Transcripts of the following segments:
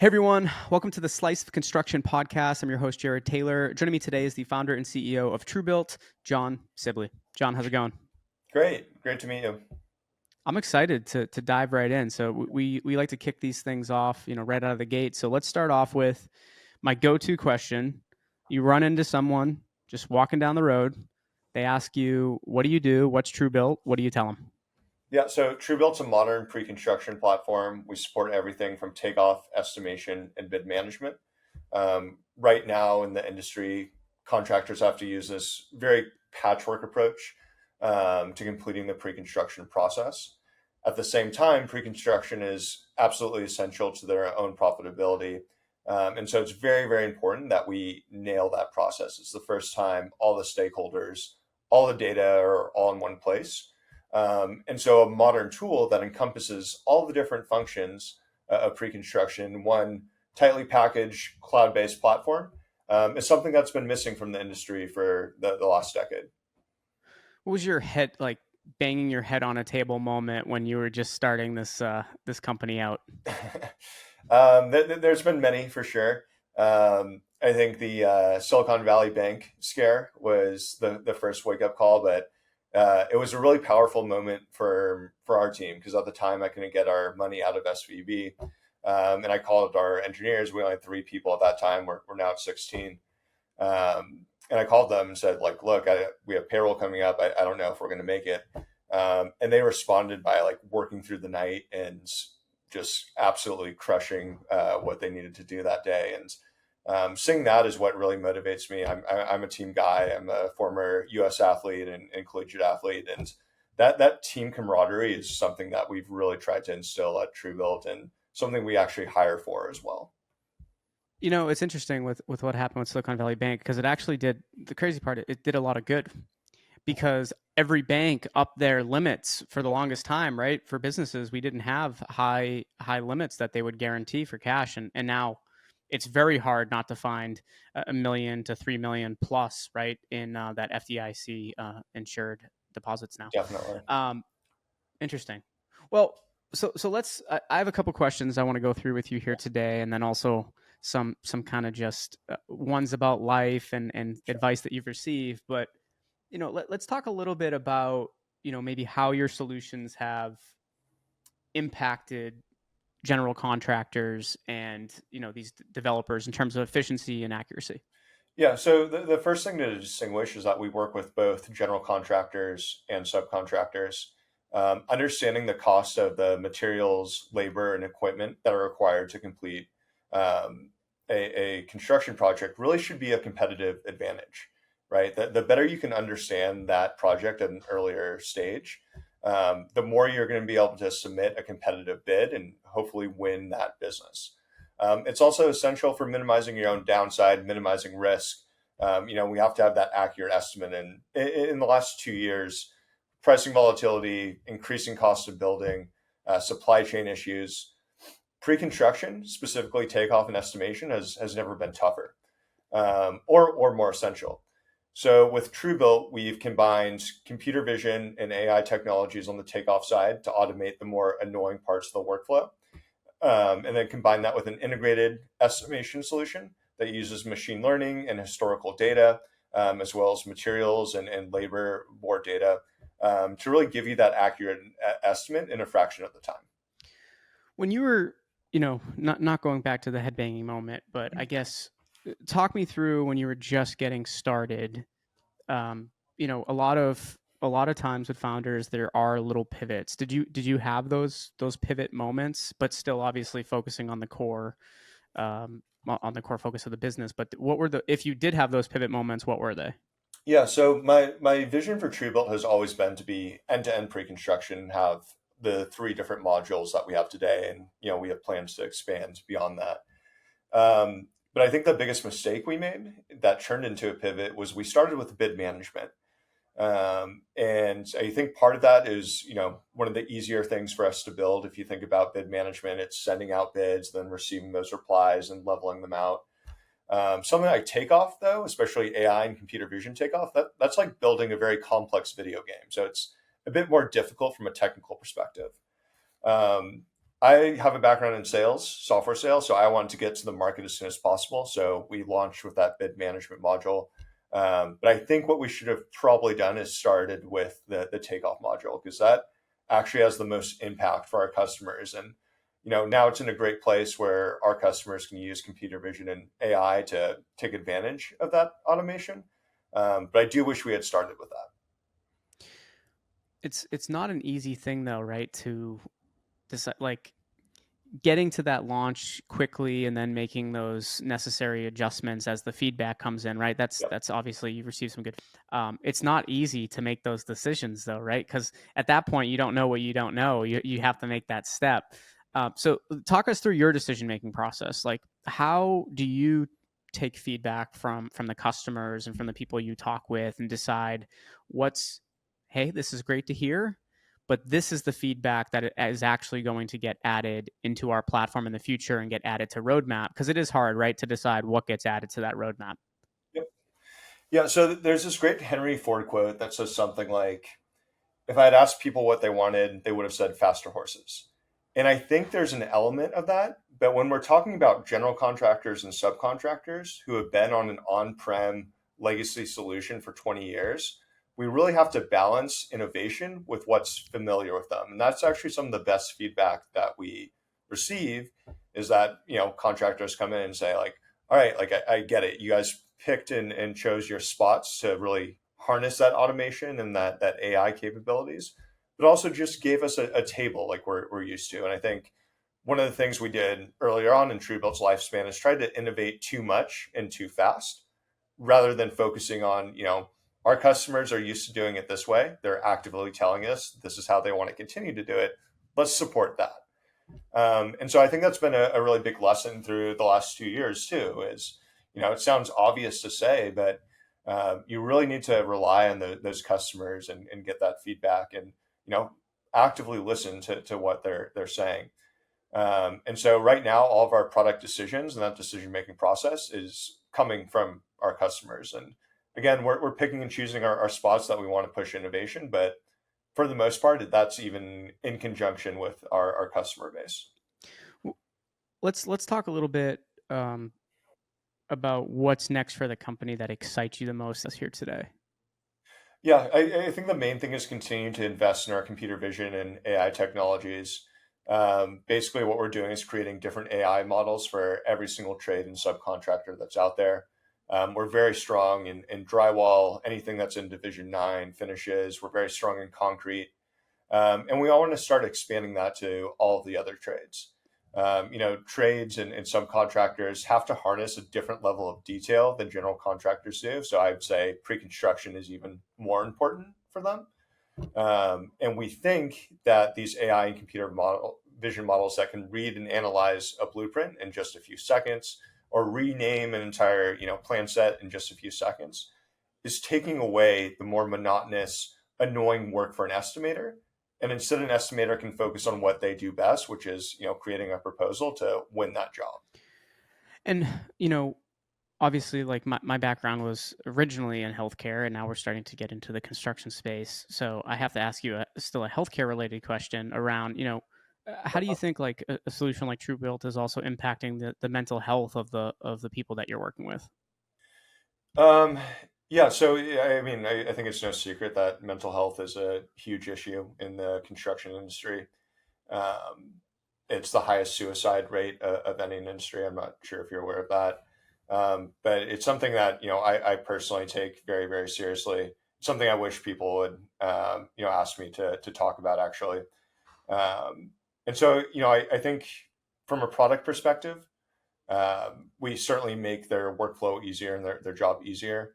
Hey everyone, welcome to the Slice of Construction podcast. I'm your host, Jared Taylor. Joining me today is the founder and CEO of TrueBuilt, Jon Sibley. Jon, how's it going? Great to meet you. I'm excited to dive right in. So we like to kick these things off, right out of the gate. So let's start off with my go-to question. You run into someone just walking down the road. They ask you, "What do you do? What's TrueBuilt?" What do you tell them? Yeah, so TrueBuilt's a modern pre-construction platform. We support everything from takeoff, estimation, and bid management. Right now in the industry, contractors have to use this very patchwork approach to completing the pre-construction process. At the same time, pre-construction is absolutely essential to their own profitability. And so it's very important that we nail that process. It's the first time all the stakeholders, all the data are all in one place. And so a modern tool that encompasses all the different functions of pre-construction, one tightly packaged cloud-based platform, is something that's been missing from the industry for the last decade. What was your head like banging your head on a table moment when you were just starting this company out? There's been many for sure. I think the Silicon Valley Bank scare was the first wake up call, but it was a really powerful moment for our team because at the time I couldn't get our money out of SVB, and I called our engineers. We only had three people at that time. We're now at 16. And I called them and said, like, look, we have payroll coming up. I don't know if we're going to make it. And they responded by like working through the night and just absolutely crushing what they needed to do that day. And seeing that is what really motivates me. I'm a team guy. I'm a former U.S. athlete and collegiate athlete, and that team camaraderie is something that we've really tried to instill at TrueBuilt, and something we actually hire for as well. It's interesting with what happened with Silicon Valley Bank because it actually did the crazy part. It did a lot of good because every bank upped their limits for the longest time, right? For businesses, we didn't have high limits that they would guarantee for cash, and now it's very hard not to find a million to 3 million plus, right, in that FDIC insured deposits now. Definitely. Um, Interesting. Well, so let's. I have a couple questions I want to go through with you here today, and then also some kind of just ones about life and Sure. advice that you've received. But let's talk a little bit about maybe how your solutions have impacted general contractors and these developers in terms of efficiency and accuracy. Yeah, so the first thing to distinguish is that we work with both general contractors and subcontractors. Understanding the cost of the materials, labor, and equipment that are required to complete um, a construction project really should be a competitive advantage, right? The better you can understand that project at an earlier stage, the more you're going to be able to submit a competitive bid and hopefully win that business. It's also essential for minimizing your own downside, minimizing risk. We have to have that accurate estimate. And in the last 2 years, pricing volatility, increasing cost of building, supply chain issues, pre-construction, specifically takeoff and estimation, has never been tougher or more essential. So with TrueBuilt, we've combined computer vision and AI technologies on the takeoff side to automate the more annoying parts of the workflow, and then combine that with an integrated estimation solution that uses machine learning and historical data, as well as materials and labor board data, to really give you that accurate estimate in a fraction of the time. When you were, not going back to the headbanging moment, but I guess talk me through when you were just getting started. A lot of times with founders there are little pivots. Did you have those pivot moments, but still obviously focusing on the core focus of the business? But what were the if you did have those pivot moments, what were they? Yeah, so my vision for TrueBuilt has always been to be end-to-end pre-construction and have the three different modules that we have today, and we have plans to expand beyond that. But I think the biggest mistake we made that turned into a pivot was we started with bid management. And I think part of that is, one of the easier things for us to build. If you think about bid management, it's sending out bids, then receiving those replies and leveling them out. Something like takeoff, though, especially AI and computer vision takeoff, that's like building a very complex video game. So it's a bit more difficult from a technical perspective. Um, I have a background in sales, software sales, so I wanted to get to the market as soon as possible. So we launched with that bid management module. But I think what we should have probably done is started with the takeoff module because that actually has the most impact for our customers. And now it's in a great place where our customers can use computer vision and AI to take advantage of that automation. But I do wish we had started with that. It's not an easy thing though, right? To decide, like, getting to that launch quickly and then making those necessary adjustments as the feedback comes in, right? Yep. That's obviously you've received some good. It's not easy to make those decisions though, right? Because at that point you don't know what you don't know. You have to make that step. So talk us through your decision making process. Like, how do you take feedback from the customers and from the people you talk with and decide what's, hey, this is great to hear, but this is the feedback that is actually going to get added into our platform in the future and get added to roadmap, because it is hard, right, to decide what gets added to that roadmap. Yep. Yeah. So there's this great Henry Ford quote that says something like, if I had asked people what they wanted, they would have said faster horses. And I think there's an element of that. But when we're talking about general contractors and subcontractors who have been on an on prem legacy solution for 20 years, we really have to balance innovation with what's familiar with them. And that's actually some of the best feedback that we receive is that, contractors come in and say, like, all right, like I get it. You guys picked and chose your spots to really harness that automation and that AI capabilities, but also just gave us a table like we're used to. And I think one of the things we did earlier on in TrueBuilt's lifespan is try to innovate too much and too fast rather than focusing on, our customers are used to doing it this way. They're actively telling us this is how they want to continue to do it. Let's support that. And so I think that's been a really big lesson through the last 2 years too. Is it sounds obvious to say, but you really need to rely on those customers and get that feedback and actively listen to what they're saying. And so right now, all of our product decisions and that decision making process is coming from our customers. And again, we're picking and choosing our spots that we want to push innovation, but for the most part, that's even in conjunction with our customer base. Let's talk a little bit about what's next for the company that excites you the most us here today. Yeah, I think the main thing is continuing to invest in our computer vision and AI technologies. Basically, what we're doing is creating different AI models for every single trade and subcontractor that's out there. We're very strong in drywall, anything that's in Division 9 finishes. We're very strong in concrete. And we all want to start expanding that to all of the other trades. Trades and subcontractors have to harness a different level of detail than general contractors do. So I would say pre-construction is even more important for them. And we think that these AI and vision models that can read and analyze a blueprint in just a few seconds, or rename an entire plan set in just a few seconds, is taking away the more monotonous, annoying work for an estimator. And instead, an estimator can focus on what they do best, which is creating a proposal to win that job. And obviously, like, my background was originally in healthcare, and now we're starting to get into the construction space. So I have to ask you still a healthcare related question around, how do you think like a solution like TrueBuilt is also impacting the mental health of the people that you're working with? Um, yeah, so yeah, I mean, I think it's no secret that mental health is a huge issue in the construction industry. Um, it's the highest suicide rate of any industry. I'm not sure if you're aware of that. But it's something that, I personally take very, very seriously. Something I wish people would, ask me to talk about actually. Um, and so, I think from a product perspective, we certainly make their workflow easier and their job easier.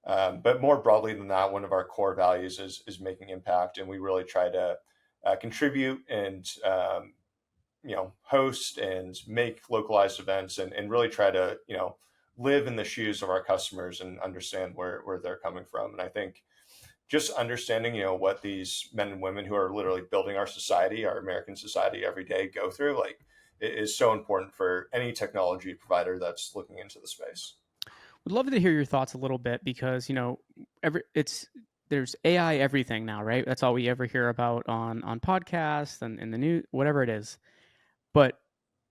But more broadly than that, one of our core values is making impact. And we really try to contribute and host and make localized events and really try to live in the shoes of our customers and understand where they're coming from. And I think just understanding what these men and women who are literally building our society, our American society every day go through, like, it is so important for any technology provider that's looking into the space. Would love to hear your thoughts a little bit because there's AI everything now, right? That's all we ever hear about on podcasts and in the news, whatever it is. But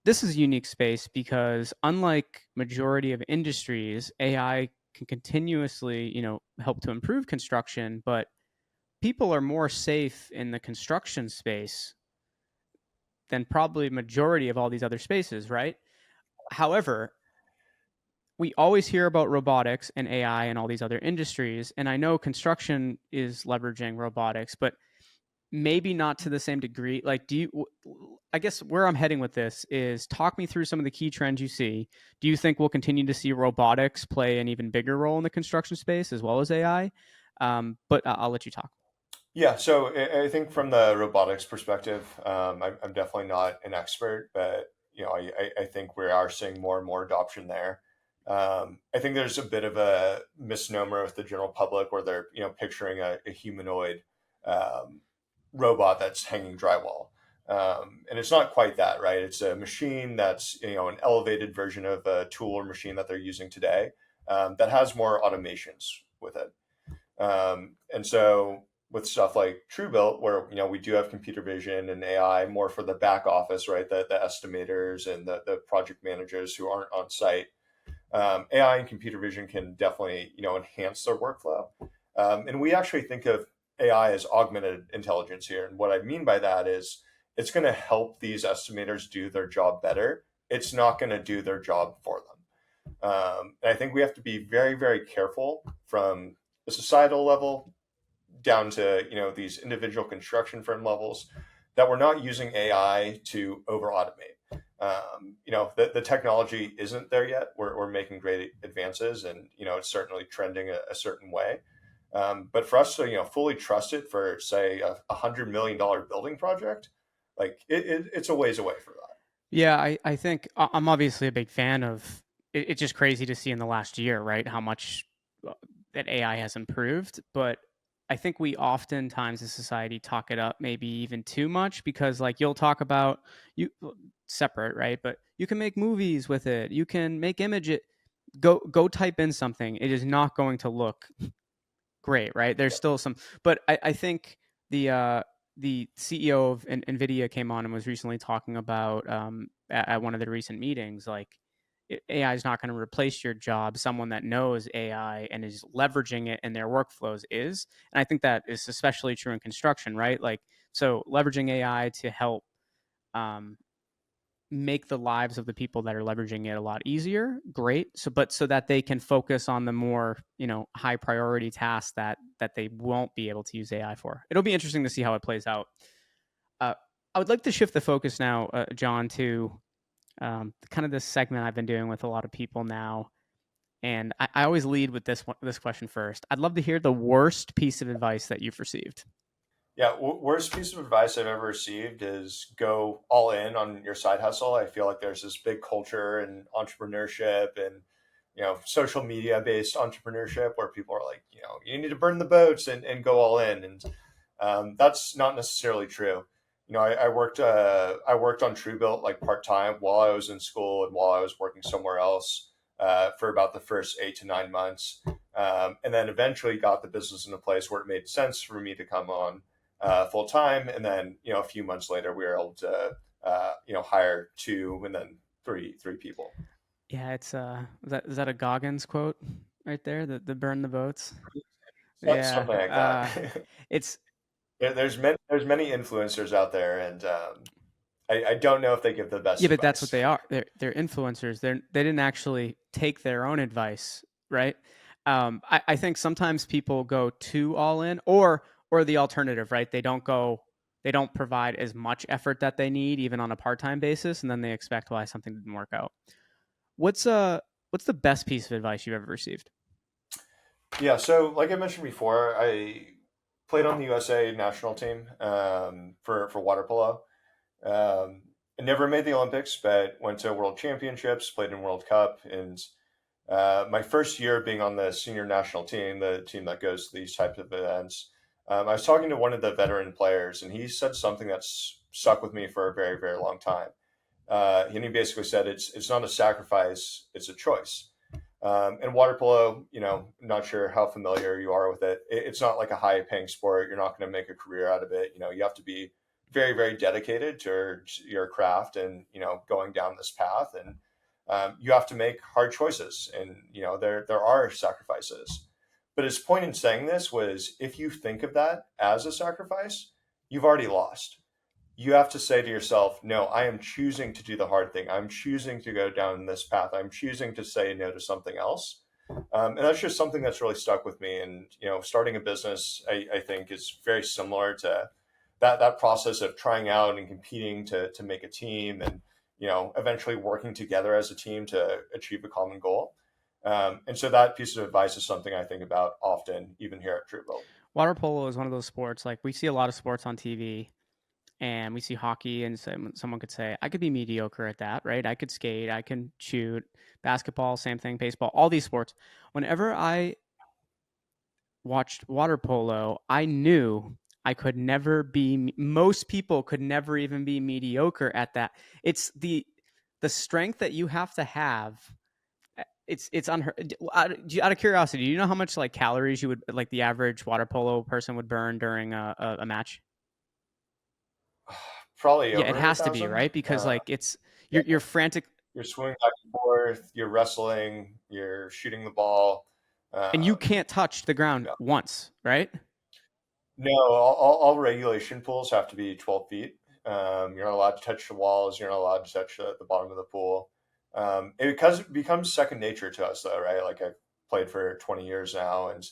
this is a unique space because unlike majority of industries, AI can continuously, help to improve construction, but people are more safe in the construction space than probably majority of all these other spaces, right? However, we always hear about robotics and AI and all these other industries, and I know construction is leveraging robotics, but maybe not to the same degree. Like, I guess where I'm heading with this is talk me through some of the key trends you see. Do you think we'll continue to see robotics play an even bigger role in the construction space as well as AI? But I'll let you talk. Yeah, so I think from the robotics perspective, I'm definitely not an expert, but I think we are seeing more and more adoption there. I think there's a bit of a misnomer with the general public where they're picturing a humanoid um, robot that's hanging drywall, and it's not quite that, right? It's a machine that's an elevated version of a tool or machine that they're using today that has more automations with it. And so with stuff like TrueBuilt, where we do have computer vision and AI more for the back office, right? The estimators and the project managers who aren't on site. AI and computer vision can definitely enhance their workflow. And we actually think of AI as augmented intelligence here. And what I mean by that is it's going to help these estimators do their job better. It's not going to do their job for them. And I think we have to be very, very careful from the societal level down to these individual construction firm levels that we're not using AI to over automate. The technology isn't there yet. We're making great advances, and it's certainly trending a certain way. But for us to fully trust it for say $100 million building project, like it's a ways away for that. Yeah, I think I'm obviously a big fan of. It's just crazy to see in the last year, right, how much that AI has improved. But I think we oftentimes as society talk it up maybe even too much because, like, you'll talk about you separate, right? But you can make movies with it. You can make image it. Go type in something. It is not going to look great, right? There's still some, but I think the CEO of Nvidia came on and was recently talking about at one of the recent meetings, like AI is not going to replace your job. Someone that knows AI and is leveraging it in their workflows is, and I think that is especially true in construction, right? Like, so leveraging AI to help um, make the lives of the people that are leveraging it a lot easier, great. So but so that they can focus on the more high priority tasks that they won't be able to use AI for. It'll be interesting to see how it plays out. uh, I would like to shift the focus now, John, to kind of this segment I've been doing with a lot of people now, and I always lead with this question first. I'd love to hear the worst piece of advice that you've received. Yeah, worst piece of advice I've ever received is go all in on your side hustle. I feel like there's this big culture and entrepreneurship and social media based entrepreneurship where people are like, you need to burn the boats and go all in, and that's not necessarily true. I worked on TrueBuilt like part time while I was in school and while I was working somewhere else for about the first 8 to 9 months, and then eventually got the business in a place where it made sense for me to come on full time. And then a few months later, we were able to hire two and then three people. Yeah, it's is that a Goggins quote right there? The burn the boats. Yeah, Something like that. it's There's many influencers out there, and I don't know if they give the best yeah, but that's what advice. they are. They're influencers. They didn't actually take their own advice, right? I think sometimes people go too all in, or the alternative, right? They don't provide as much effort that they need, even on a part time basis, and then they expect why something didn't work out. What's what's the best piece of advice you've ever received? Yeah, so like I mentioned before, I played on the USA national team for water polo. I never made the Olympics, but went to World Championships, played in World Cup, and my first year being on the senior national team, the team that goes to these types of events, I was talking to one of the veteran players, and he said something that's stuck with me for a very, very long time. And he basically said, "It's not a sacrifice; it's a choice." And water polo, not sure how familiar you are with it. It's not like a high paying sport. You're not going to make a career out of it. You have to be very, very dedicated to your craft and, going down this path. And you have to make hard choices, and, there are sacrifices. But his point in saying this was, if you think of that as a sacrifice, you've already lost. You have to say to yourself, no, I am choosing to do the hard thing. I'm choosing to go down this path. I'm choosing to say no to something else. And that's just something that's really stuck with me. And, starting a business, I think, is very similar to that process of trying out and competing to make a team, and, eventually working together as a team to achieve a common goal. And so that piece of advice is something I think about often, even here at TrueBuilt. Water polo is one of those sports, like we see a lot of sports on TV, and we see hockey, and someone could say, I could be mediocre at that, right? I could skate, I can shoot. Basketball, same thing. Baseball, all these sports. Whenever I watched water polo, I knew I could never be, most people could never even be mediocre at that. It's the strength that you have to have. It's unheard. Out of curiosity, do you know how much like calories you would, like the average water polo person would burn during a match? Probably Yeah, it over a has to be, thousand. right? Because like it's Yeah, you're frantic, you're swimming back and forth, you're wrestling, you're shooting the ball. and you Um, can't touch the ground yeah. once, right? No, all regulation pools have to be 12 feet. You're not allowed to touch the walls. You're not allowed to touch the bottom of the pool. It becomes second nature to us, though, right? Like, I've played for 20 years now, and,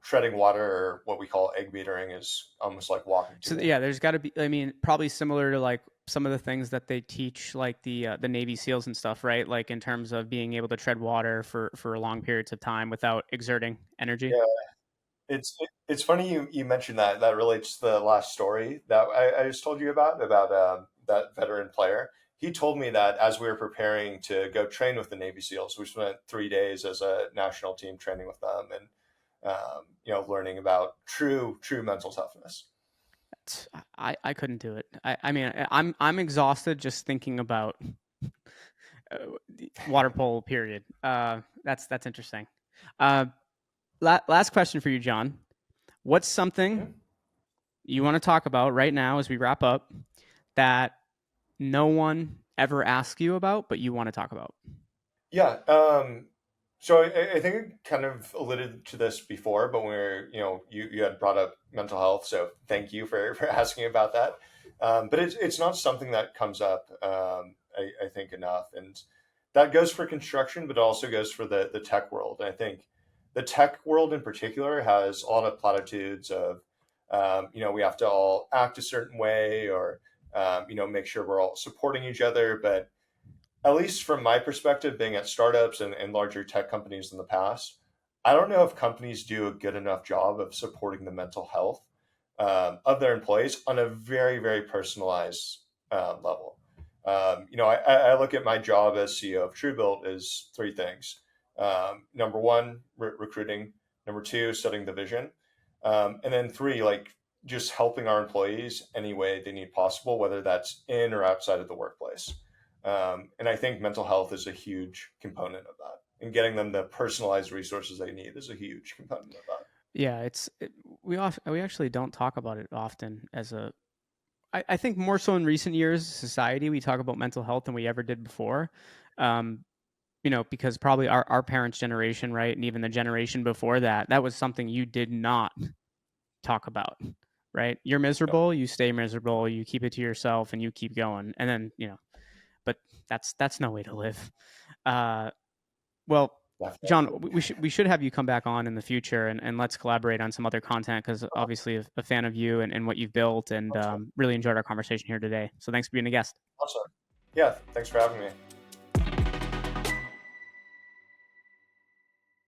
treading water, or what we call egg beatering, is almost like walking to So me. yeah, there's got to be. I mean, probably similar to like some of the things that they teach, like the Navy SEALs and stuff, right? Like in terms of being able to tread water for long periods of time without exerting energy. Yeah, it's funny you mentioned that. That relates to the last story that I just told you about that veteran player. He told me that as we were preparing to go train with the Navy SEALs, we spent 3 days as a national team training with them, and learning about true mental toughness. I couldn't do it. I mean, I'm exhausted just thinking about water polo. Period. That's interesting. Uh, last question for you, John. What's something Mhm. you want to talk about right now as we wrap up that no one ever asks you about, but you want to talk about? Yeah. So I think I kind of alluded to this before, but where, you had brought up mental health, so thank you for asking about that. But it's not something that comes up, I think, enough, and that goes for construction, but it also goes for the tech world. And I think the tech world in particular has a lot of platitudes of, we have to all act a certain way, or make sure we're all supporting each other, but at least from my perspective, being at startups and larger tech companies in the past, I don't know if companies do a good enough job of supporting the mental health of their employees on a very, very personalized level. I look at my job as CEO of TrueBuilt as three things. Number one, recruiting. Number two, setting the vision. And then three, like, just helping our employees any way they need possible, whether that's in or outside of the workplace. And I think mental health is a huge component of that. And getting them the personalized resources they need is a huge component of that. Yeah, we actually don't talk about it often as a. I think more so in recent years, society, we talk about mental health than we ever did before. Um, because probably our parents' generation, right, and even the generation before that, that was something you did not talk about, right? You're No, miserable, you stay miserable, you keep it to yourself, and you keep going, and then but that's no way to live. Uh, well, John, definitely. we should have you come back on in the future, and let's collaborate on some other content because obviously a fan of you and what you've built, and Awesome. really enjoyed our conversation here today. So thanks for being a guest. Awesome. Yeah, thanks for having me.